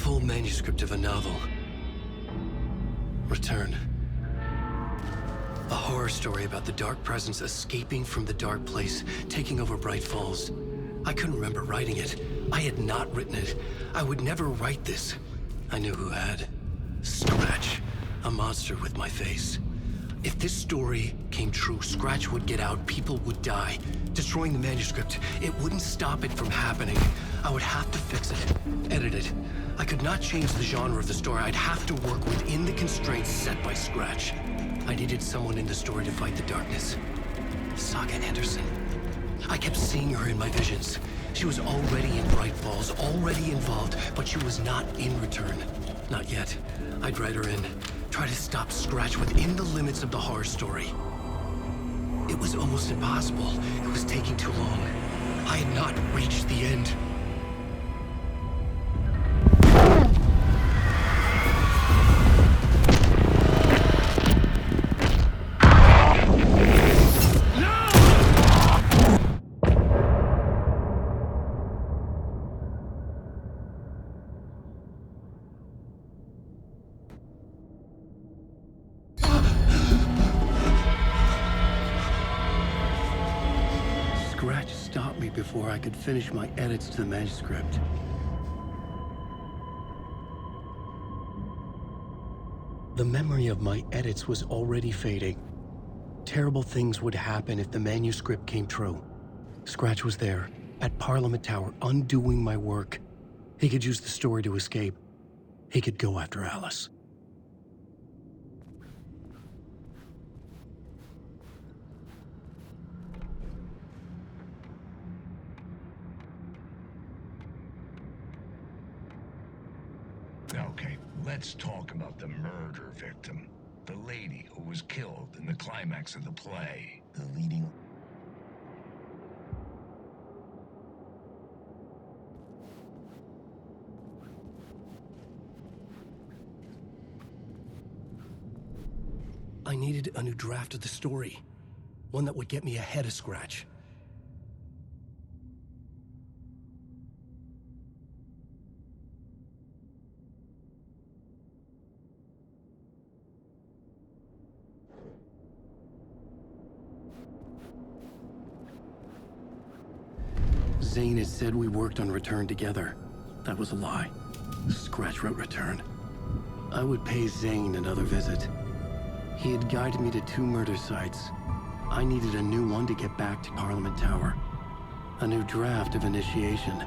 full manuscript of a novel. Return. A horror story about the dark presence escaping from the dark place, taking over Bright Falls. I couldn't remember writing it. I had not written it. I would never write this. I knew who had. Scratch. A monster with my face. If this story came true, Scratch would get out, people would die. Destroying the manuscript, it wouldn't stop it from happening. I would have to fix it, edit it. I could not change the genre of the story. I'd have to work within the constraints set by Scratch. I needed someone in the story to fight the darkness. Saga Anderson. I kept seeing her in my visions. She was already in Bright Falls, already involved, but she was not in Return. Not yet. I'd write her in. Try to stop Scratch within the limits of the horror story. It was almost impossible. It was taking too long. I had not reached the end. Scratch stopped me before I could finish my edits to the manuscript. The memory of my edits was already fading. Terrible things would happen if the manuscript came true. Scratch was there, at Parliament Tower, undoing my work. He could use the story to escape. He could go after Alice. Okay, let's talk about the murder victim. The lady who was killed in the climax of the play. The leading... I needed a new draft of the story. One that would get me ahead of Scratch. Zane had said we worked on Return together. That was a lie. Scratch wrote Return. I would pay Zane another visit. He had guided me to 2 murder sites. I needed a new one to get back to Parliament Tower. A new draft of Initiation.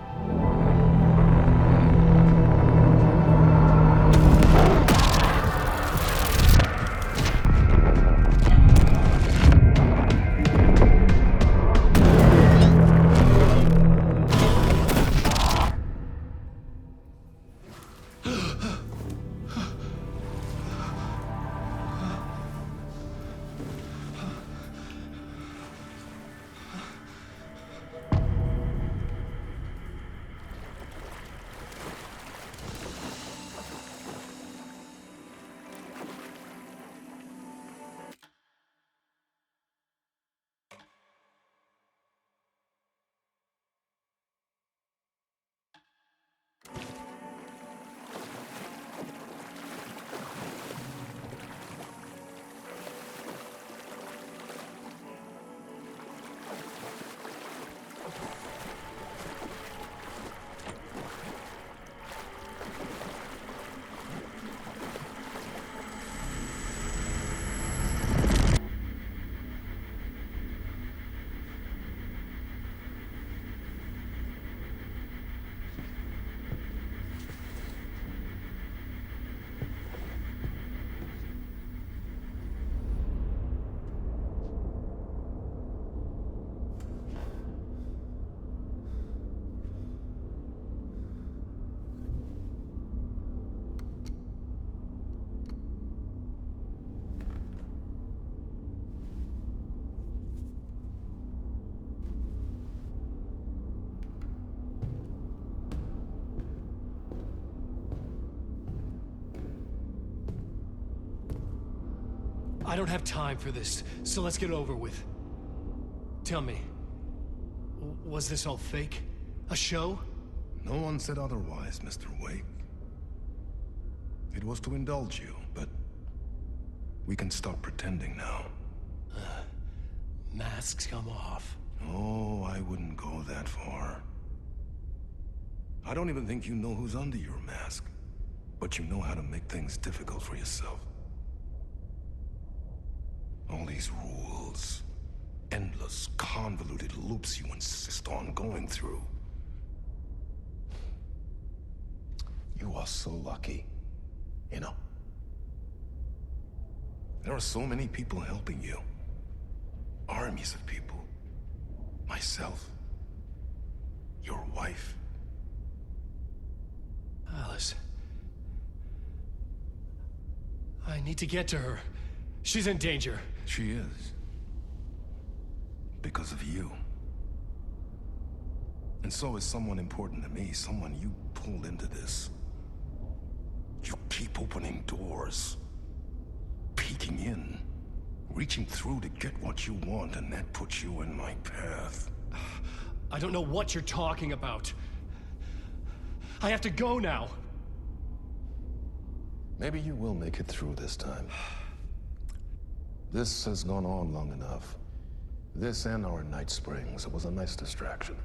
I don't have time for this, so let's get it over with. Tell me, was this all fake? A show? No one said otherwise, Mr. Wake. It was to indulge you, but we can stop pretending now. Masks come off. Oh, I wouldn't go that far. I don't even think you know who's under your mask, but you know how to make things difficult for yourself. All these rules, endless, convoluted loops you insist on going through. You are so lucky, you know. There are so many people helping you. Armies of people. Myself. Your wife. Alice. I need to get to her. She's in danger. She is. Because of you. And so is someone important to me, someone you pulled into this. You keep opening doors. Peeking in. Reaching through to get what you want, and that puts you in my path. I don't know what you're talking about. I have to go now. Maybe you will make it through this time. This has gone on long enough. This and our night springs. It was a nice distraction.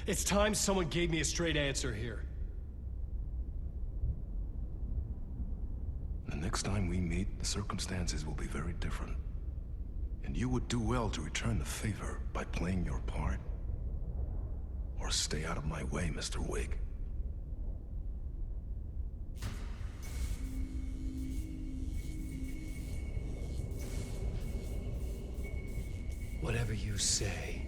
It's time someone gave me a straight answer here. The next time we meet, the circumstances will be very different. And you would do well to return the favor by playing your part. Or stay out of my way, Mr. Wig. Whatever you say.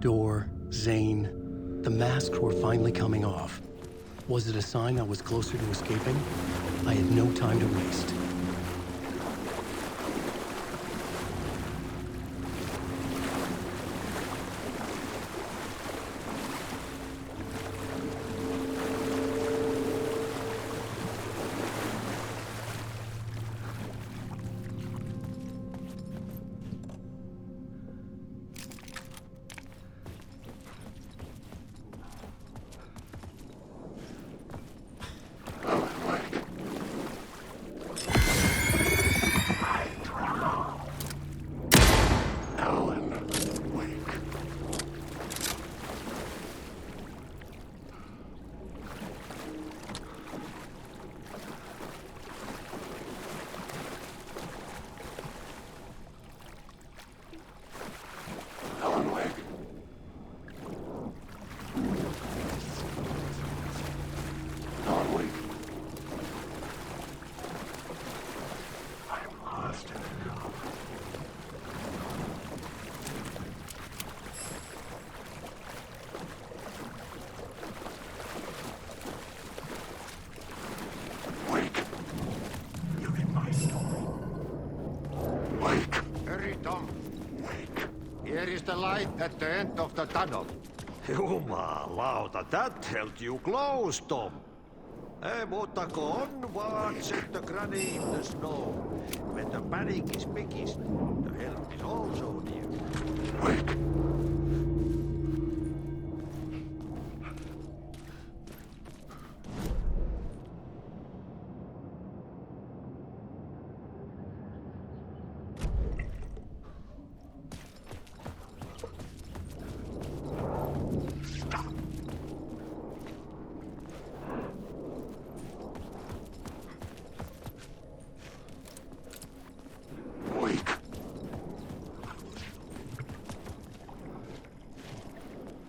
Door, Zane, the masks were finally coming off. Was it a sign I was closer to escaping? I had no time to waste. Here is the light at the end of the tunnel. Jumalauta, that held you close, Tom. Mutta go on, watch the granny in the snow. When the panic is biggest, the help is also near. Wait.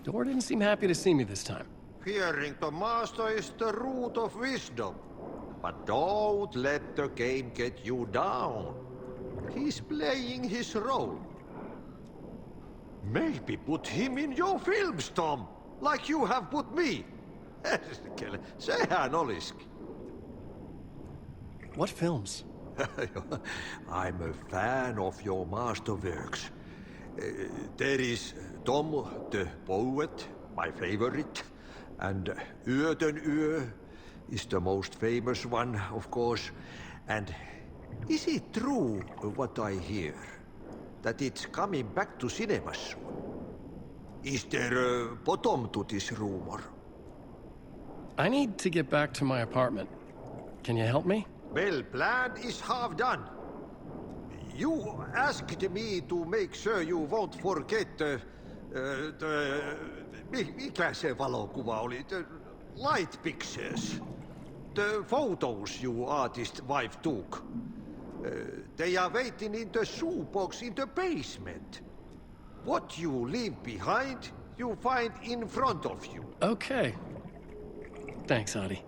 Door didn't seem happy to see me this time. Hearing the master is the root of wisdom. But don't let the game get you down. He's playing his role. Maybe put him in your films, Tom, like you have put me. Sehän olisikin. What films? I'm a fan of your masterworks. There is Tom the Poet, my favorite, and Yö is the most famous one, of course, and Is it true what I hear? That it's coming back to cinemas soon? Is there a bottom to this rumor? I need to get back to my apartment. Can you help me? Well, plan is half done. You asked me to make sure you won't forget mikä se valokuva oli? The light pictures. The photos your artist wife took. They are waiting in the shoebox in the basement. What you leave behind, you find in front of you. Okay. Thanks, Adi.